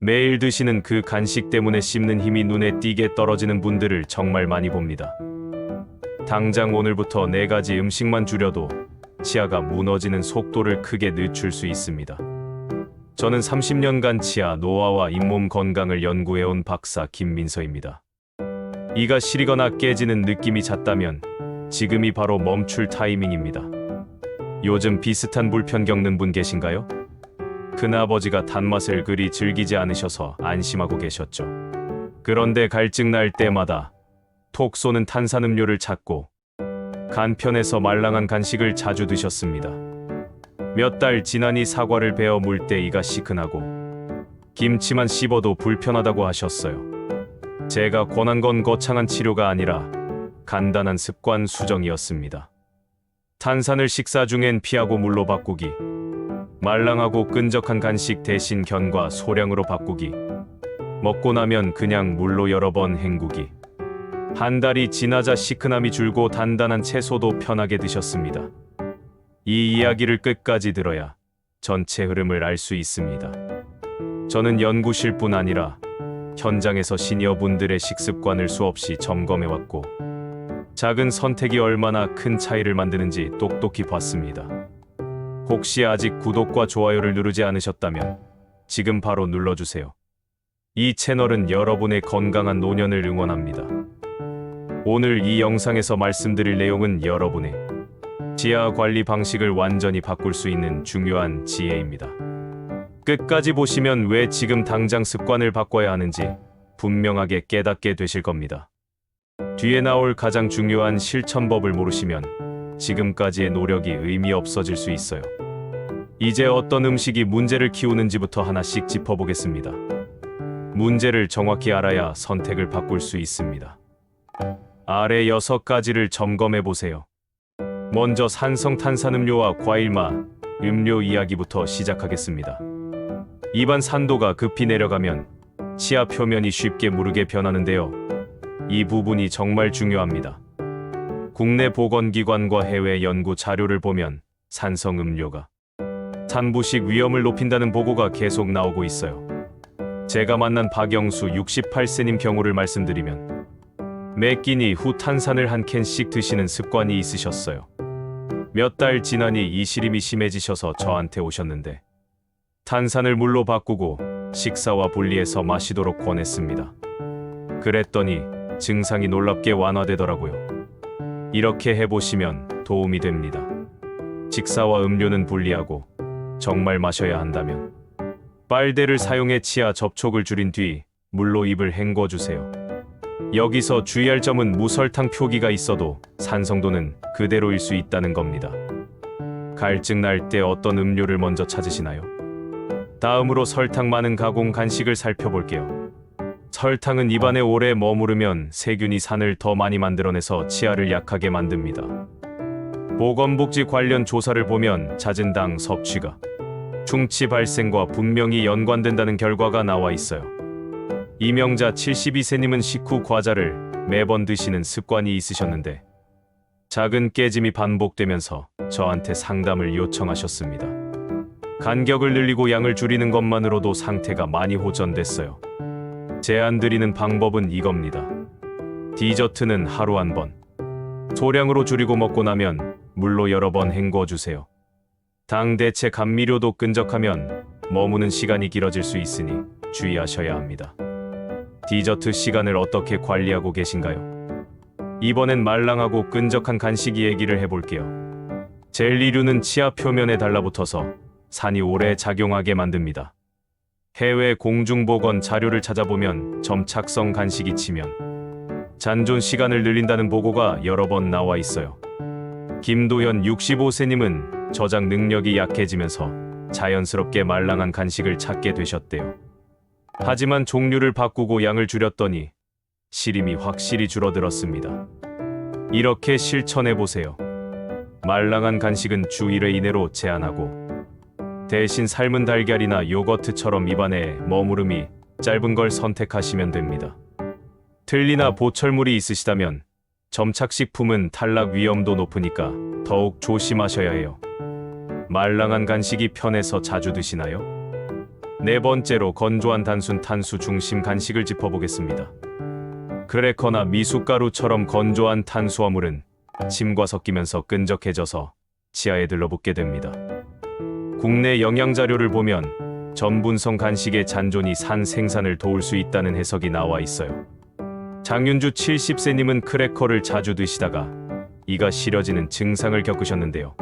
매일 드시는 그 간식 때문에 씹는 힘이 눈에 띄게 떨어지는 분들을 정말 많이 봅니다. 당장 오늘부터 4가지 음식만 줄여도 치아가 무너지는 속도를 크게 늦출 수 있습니다. 저는 30년간 치아 노화와 잇몸 건강을 연구해온 박사 김민서입니다. 이가 시리거나 깨지는 느낌이 잦다면 지금이 바로 멈출 타이밍입니다. 요즘 비슷한 불편 겪는 분 계신가요? 큰아버지가 단맛을 그리 즐기지 않으셔서 안심하고 계셨죠. 그런데 갈증 날 때마다 톡 쏘는 탄산음료를 찾고 간편해서 말랑한 간식을 자주 드셨습니다. 몇 달 지나니 사과를 베어 물 때 이가 시큰하고 김치만 씹어도 불편하다고 하셨어요. 제가 권한 건 거창한 치료가 아니라 간단한 습관 수정이었습니다. 탄산을 식사 중엔 피하고 물로 바꾸기, 말랑하고 끈적한 간식 대신 견과 소량으로 바꾸기, 먹고 나면 그냥 물로 여러 번 헹구기. 한 달이 지나자 시큰함이 줄고 단단한 채소도 편하게 드셨습니다. 이 이야기를 끝까지 들어야 전체 흐름을 알 수 있습니다. 저는 연구실뿐 아니라 현장에서 시니어분들의 식습관을 수없이 점검해왔고 작은 선택이 얼마나 큰 차이를 만드는지 똑똑히 봤습니다. 혹시 아직 구독과 좋아요를 누르지 않으셨다면 지금 바로 눌러주세요. 이 채널은 여러분의 건강한 노년을 응원합니다. 오늘 이 영상에서 말씀드릴 내용은 여러분의 치아 관리 방식을 완전히 바꿀 수 있는 중요한 지혜입니다. 끝까지 보시면 왜 지금 당장 습관을 바꿔야 하는지 분명하게 깨닫게 되실 겁니다. 뒤에 나올 가장 중요한 실천법을 모르시면 지금까지의 노력이 의미 없어질 수 있어요. 이제 어떤 음식이 문제를 키우는지부터 하나씩 짚어보겠습니다. 문제를 정확히 알아야 선택을 바꿀 수 있습니다. 아래 6가지를 점검해 보세요. 먼저 산성 탄산음료와 과일맛, 음료 이야기부터 시작하겠습니다. 입안 산도가 급히 내려가면 치아 표면이 쉽게 무르게 변하는데요. 이 부분이 정말 중요합니다. 국내 보건기관과 해외 연구 자료를 보면 산성 음료가 산부식 위험을 높인다는 보고가 계속 나오고 있어요. 제가 만난 박영수 68세님 경우를 말씀드리면 매 끼니 후 탄산을 한 캔씩 드시는 습관이 있으셨어요. 몇 달 지나니 이 시림이 심해지셔서 저한테 오셨는데 탄산을 물로 바꾸고 식사와 분리해서 마시도록 권했습니다. 그랬더니 증상이 놀랍게 완화되더라고요. 이렇게 해보시면 도움이 됩니다. 식사와 음료는 분리하고 정말 마셔야 한다면 빨대를 사용해 치아 접촉을 줄인 뒤 물로 입을 헹궈주세요. 여기서 주의할 점은 무설탕 표기가 있어도 산성도는 그대로일 수 있다는 겁니다. 갈증 날 때 어떤 음료를 먼저 찾으시나요? 다음으로 설탕 많은 가공 간식을 살펴볼게요. 설탕은 입안에 오래 머무르면 세균이 산을 더 많이 만들어내서 치아를 약하게 만듭니다. 보건복지 관련 조사를 보면 잦은 당 섭취가 충치 발생과 분명히 연관된다는 결과가 나와 있어요. 이명자 72세님은 식후 과자를 매번 드시는 습관이 있으셨는데 작은 깨짐이 반복되면서 저한테 상담을 요청하셨습니다. 간격을 늘리고 양을 줄이는 것만으로도 상태가 많이 호전됐어요. 제안드리는 방법은 이겁니다. 디저트는 하루 한 번, 소량으로 줄이고 먹고 나면 물로 여러 번 헹궈주세요. 당 대체 감미료도 끈적하면 머무는 시간이 길어질 수 있으니 주의하셔야 합니다. 디저트 시간을 어떻게 관리하고 계신가요? 이번엔 말랑하고 끈적한 간식 얘기를 해볼게요. 젤리류는 치아 표면에 달라붙어서 산이 오래 작용하게 만듭니다. 해외 공중보건 자료를 찾아보면 점착성 간식이 치면 잔존 시간을 늘린다는 보고가 여러 번 나와 있어요. 김도현 65세님은 저장 능력이 약해지면서 자연스럽게 말랑한 간식을 찾게 되셨대요. 하지만 종류를 바꾸고 양을 줄였더니 시림이 확실히 줄어들었습니다. 이렇게 실천해보세요. 말랑한 간식은 주 1회 이내로 제한하고 대신 삶은 달걀이나 요거트처럼 입안에 머무름이 짧은 걸 선택하시면 됩니다. 틀니나 보철물이 있으시다면 점착식품은 탈락 위험도 높으니까 더욱 조심하셔야 해요. 말랑한 간식이 편해서 자주 드시나요? 네 번째로 건조한 단순 탄수 중심 간식을 짚어보겠습니다. 크래커나 미숫가루처럼 건조한 탄수화물은 침과 섞이면서 끈적해져서 치아에 들러붙게 됩니다. 국내 영양자료를 보면 전분성 간식의 잔존이 산 생산을 도울 수 있다는 해석이 나와 있어요. 장윤주 70세님은 크래커를 자주 드시다가 이가 시려지는 증상을 겪으셨는데요.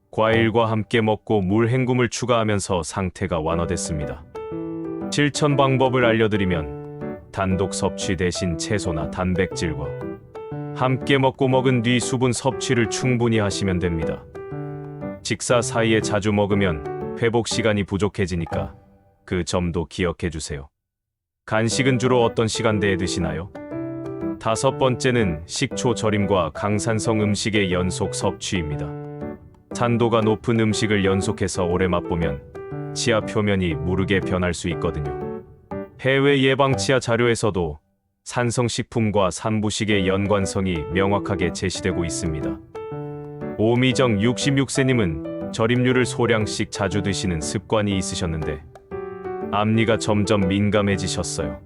과일과 함께 먹고 물 헹굼을 추가하면서 상태가 완화됐습니다. 실천 방법을 알려드리면 단독 섭취 대신 채소나 단백질과 함께 먹은 뒤 수분 섭취를 충분히 하시면 됩니다. 식사 사이에 자주 먹으면 회복 시간이 부족해지니까 그 점도 기억해 주세요. 간식은 주로 어떤 시간대에 드시나요? 다섯 번째는 식초 절임과 강산성 음식의 연속 섭취입니다. 산도가 높은 음식을 연속해서 오래 맛보면 치아 표면이 무르게 변할 수 있거든요. 해외 예방 치아 자료에서도 산성식품과 산부식의 연관성이 명확하게 제시되고 있습니다. 오미정 66세님은 절임류를 소량씩 자주 드시는 습관이 있으셨는데 앞니가 점점 민감해지셨어요.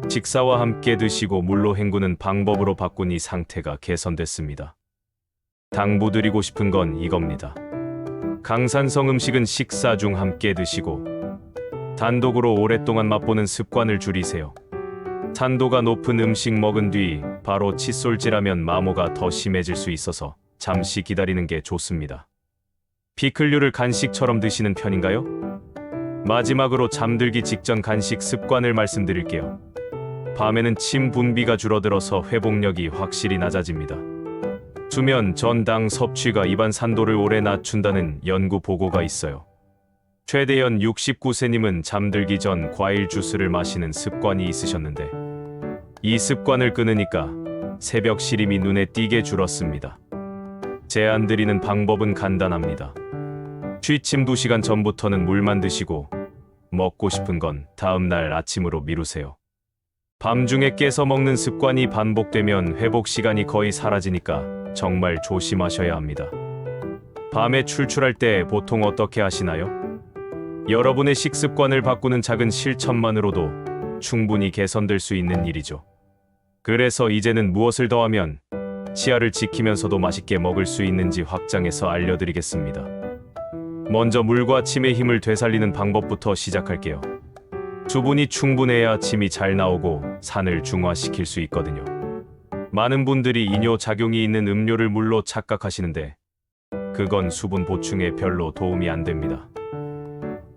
식사와 함께 드시고 물로 헹구는 방법으로 바꾸니 상태가 개선됐습니다. 당부드리고 싶은 건 이겁니다. 강산성 음식은 식사 중 함께 드시고 단독으로 오랫동안 맛보는 습관을 줄이세요. 산도가 높은 음식 먹은 뒤 바로 칫솔질하면 마모가 더 심해질 수 있어서 잠시 기다리는 게 좋습니다. 피클류를 간식처럼 드시는 편인가요? 마지막으로 잠들기 직전 간식 습관을 말씀드릴게요. 밤에는 침 분비가 줄어들어서 회복력이 확실히 낮아집니다. 수면 전당 섭취가 입안 산도를 오래 낮춘다는 연구 보고가 있어요. 최대현 69세님은 잠들기 전 과일 주스를 마시는 습관이 있으셨는데 이 습관을 끊으니까 새벽 시림이 눈에 띄게 줄었습니다. 제안드리는 방법은 간단합니다. 취침 2시간 전부터는 물만 드시고 먹고 싶은 건 다음날 아침으로 미루세요. 밤중에 깨서 먹는 습관이 반복되면 회복 시간이 거의 사라지니까 정말 조심하셔야 합니다. 밤에 출출할 때 보통 어떻게 하시나요? 여러분의 식습관을 바꾸는 작은 실천만으로도 충분히 개선될 수 있는 일이죠. 그래서 이제는 무엇을 더하면 치아를 지키면서도 맛있게 먹을 수 있는지 확장해서 알려드리겠습니다. 먼저 물과 침의 힘을 되살리는 방법부터 시작할게요. 수분이 충분해야 침이 잘 나오고 산을 중화시킬 수 있거든요. 많은 분들이 이뇨 작용이 있는 음료를 물로 착각하시는데 그건 수분 보충에 별로 도움이 안 됩니다.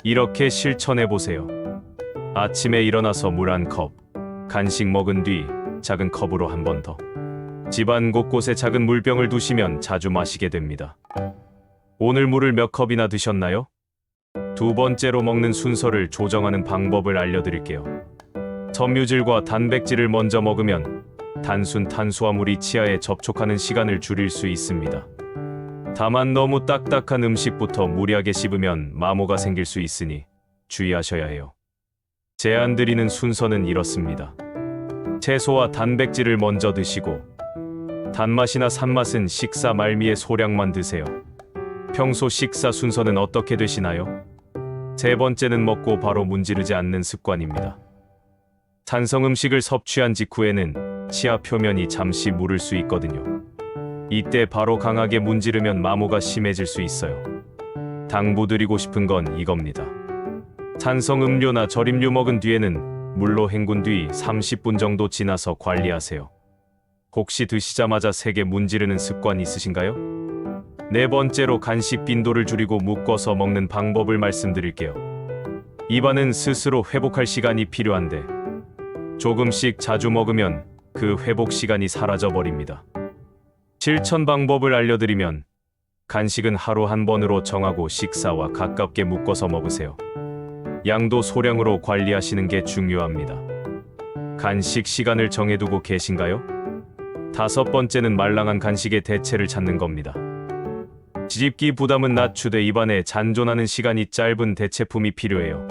이렇게 실천해 보세요. 아침에 일어나서 물 한 컵, 간식 먹은 뒤 작은 컵으로 한 번 더. 집안 곳곳에 작은 물병을 두시면 자주 마시게 됩니다. 오늘 물을 몇 컵이나 드셨나요? 두 번째로 먹는 순서를 조정하는 방법을 알려드릴게요. 섬유질과 단백질을 먼저 먹으면 단순 탄수화물이 치아에 접촉하는 시간을 줄일 수 있습니다. 다만 너무 딱딱한 음식부터 무리하게 씹으면 마모가 생길 수 있으니 주의하셔야 해요. 제안드리는 순서는 이렇습니다. 채소와 단백질을 먼저 드시고 단맛이나 산맛은 식사 말미에 소량만 드세요. 평소 식사 순서는 어떻게 되시나요? 세 번째는 먹고 바로 문지르지 않는 습관입니다. 산성 음식을 섭취한 직후에는 치아 표면이 잠시 무를 수 있거든요. 이때 바로 강하게 문지르면 마모가 심해질 수 있어요. 당부드리고 싶은 건 이겁니다. 산성 음료나 절임류 먹은 뒤에는 물로 헹군 뒤 30분 정도 지나서 관리하세요. 혹시 드시자마자 세게 문지르는 습관 있으신가요? 네 번째로 간식 빈도를 줄이고 묶어서 먹는 방법을 말씀드릴게요. 입안은 스스로 회복할 시간이 필요한데 조금씩 자주 먹으면 그 회복 시간이 사라져 버립니다. 실천 방법을 알려드리면 간식은 하루 한 번으로 정하고 식사와 가깝게 묶어서 먹으세요. 양도 소량으로 관리하시는 게 중요합니다. 간식 시간을 정해두고 계신가요? 다섯 번째는 말랑한 간식의 대체를 찾는 겁니다. 씹기 부담은 낮추되 입안에 잔존하는 시간이 짧은 대체품이 필요해요.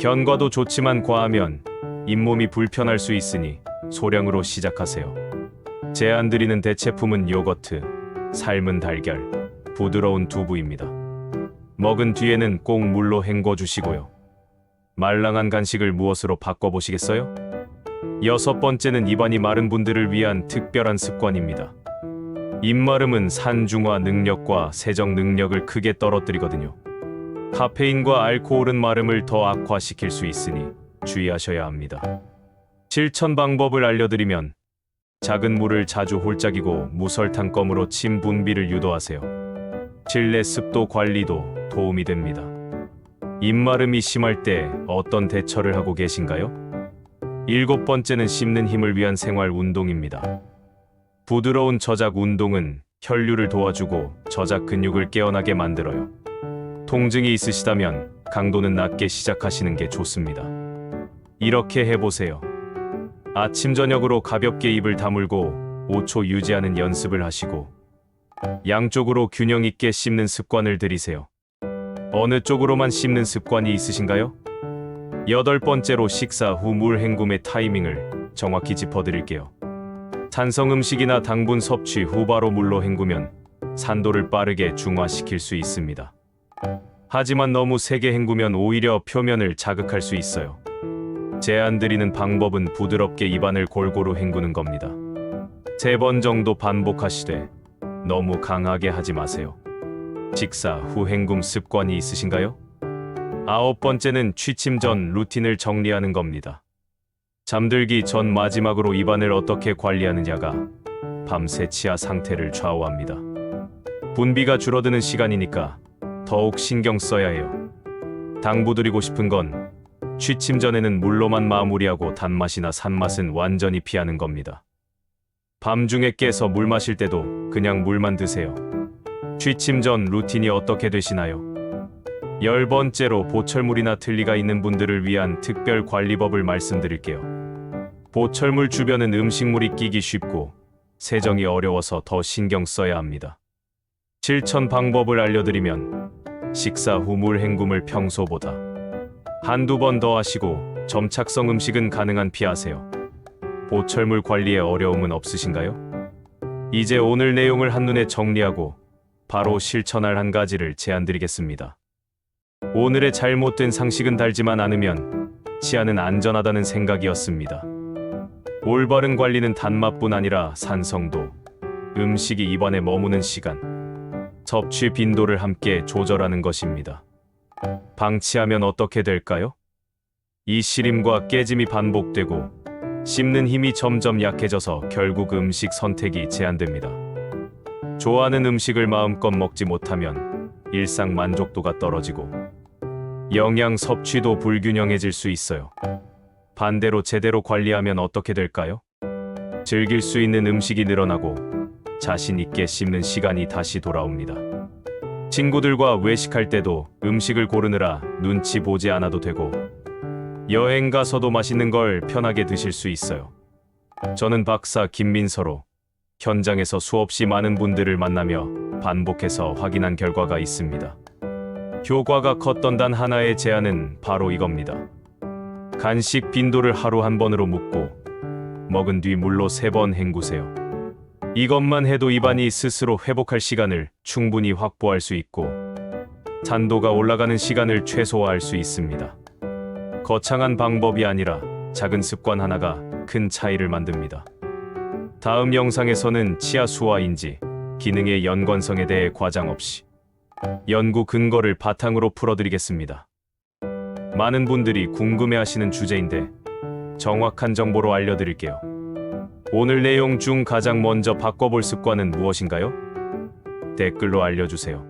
견과도 좋지만 과하면 잇몸이 불편할 수 있으니 소량으로 시작하세요. 제안드리는 대체품은 요거트, 삶은 달걀, 부드러운 두부입니다. 먹은 뒤에는 꼭 물로 헹궈 주시고요. 말랑한 간식을 무엇으로 바꿔보시겠어요? 여섯 번째는 입안이 마른 분들을 위한 특별한 습관입니다. 입마름은 산중화 능력과 세정 능력을 크게 떨어뜨리거든요. 카페인과 알코올은 마름을 더 악화시킬 수 있으니 주의하셔야 합니다. 실천 방법을 알려드리면 작은 물을 자주 홀짝이고 무설탕 껌으로 침 분비를 유도하세요. 실내 습도 관리도 도움이 됩니다. 입마름이 심할 때 어떤 대처를 하고 계신가요? 일곱 번째는 씹는 힘을 위한 생활 운동입니다. 부드러운 저작 운동은 혈류를 도와주고 저작 근육을 깨어나게 만들어요. 통증이 있으시다면 강도는 낮게 시작하시는 게 좋습니다. 이렇게 해보세요. 아침 저녁으로 가볍게 입을 다물고 5초 유지하는 연습을 하시고 양쪽으로 균형 있게 씹는 습관을 들이세요. 어느 쪽으로만 씹는 습관이 있으신가요? 여덟 번째로 식사 후 물 헹굼의 타이밍을 정확히 짚어드릴게요. 산성 음식이나 당분 섭취 후 바로 물로 헹구면 산도를 빠르게 중화시킬 수 있습니다. 하지만 너무 세게 헹구면 오히려 표면을 자극할 수 있어요. 제안드리는 방법은 부드럽게 입안을 골고루 헹구는 겁니다. 3번 정도 반복하시되 너무 강하게 하지 마세요. 식사 후 헹굼 습관이 있으신가요? 아홉 번째는 취침 전 루틴을 정리하는 겁니다. 잠들기 전 마지막으로 입안을 어떻게 관리하느냐가 밤새 치아 상태를 좌우합니다. 분비가 줄어드는 시간이니까 더욱 신경 써야 해요. 당부드리고 싶은 건 취침 전에는 물로만 마무리하고 단맛이나 산맛은 완전히 피하는 겁니다. 밤중에 깨서 물 마실 때도 그냥 물만 드세요. 취침 전 루틴이 어떻게 되시나요? 10번째로 보철물이나 틀니가 있는 분들을 위한 특별 관리법을 말씀드릴게요. 보철물 주변은 음식물이 끼기 쉽고 세정이 어려워서 더 신경 써야 합니다. 실천 방법을 알려드리면 식사 후 물 헹굼을 평소보다 한두 번 더 하시고 점착성 음식은 가능한 피하세요. 보철물 관리에 어려움은 없으신가요? 이제 오늘 내용을 한눈에 정리하고 바로 실천할 한 가지를 제안드리겠습니다. 오늘의 잘못된 상식은 달지만 않으면 치아는 안전하다는 생각이었습니다. 올바른 관리는 단맛뿐 아니라 산성도, 음식이 입안에 머무는 시간, 섭취 빈도를 함께 조절하는 것입니다. 방치하면 어떻게 될까요? 이 시림과 깨짐이 반복되고 씹는 힘이 점점 약해져서 결국 음식 선택이 제한됩니다. 좋아하는 음식을 마음껏 먹지 못하면 일상 만족도가 떨어지고 영양 섭취도 불균형해질 수 있어요. 반대로 제대로 관리하면 어떻게 될까요? 즐길 수 있는 음식이 늘어나고 자신 있게 씹는 시간이 다시 돌아옵니다. 친구들과 외식할 때도 음식을 고르느라 눈치 보지 않아도 되고 여행 가서도 맛있는 걸 편하게 드실 수 있어요. 저는 박사 김민서로 현장에서 수없이 많은 분들을 만나며 반복해서 확인한 결과가 있습니다. 효과가 컸던 단 하나의 제안은 바로 이겁니다. 간식 빈도를 하루 한 번으로 묶고 먹은 뒤 물로 3번 헹구세요. 이것만 해도 입안이 스스로 회복할 시간을 충분히 확보할 수 있고 산도가 올라가는 시간을 최소화할 수 있습니다. 거창한 방법이 아니라 작은 습관 하나가 큰 차이를 만듭니다. 다음 영상에서는 치아 수화인지 기능의 연관성에 대해 과장 없이 연구 근거를 바탕으로 풀어드리겠습니다. 많은 분들이 궁금해하시는 주제인데 정확한 정보로 알려드릴게요. 오늘 내용 중 가장 먼저 바꿔볼 습관은 무엇인가요? 댓글로 알려주세요.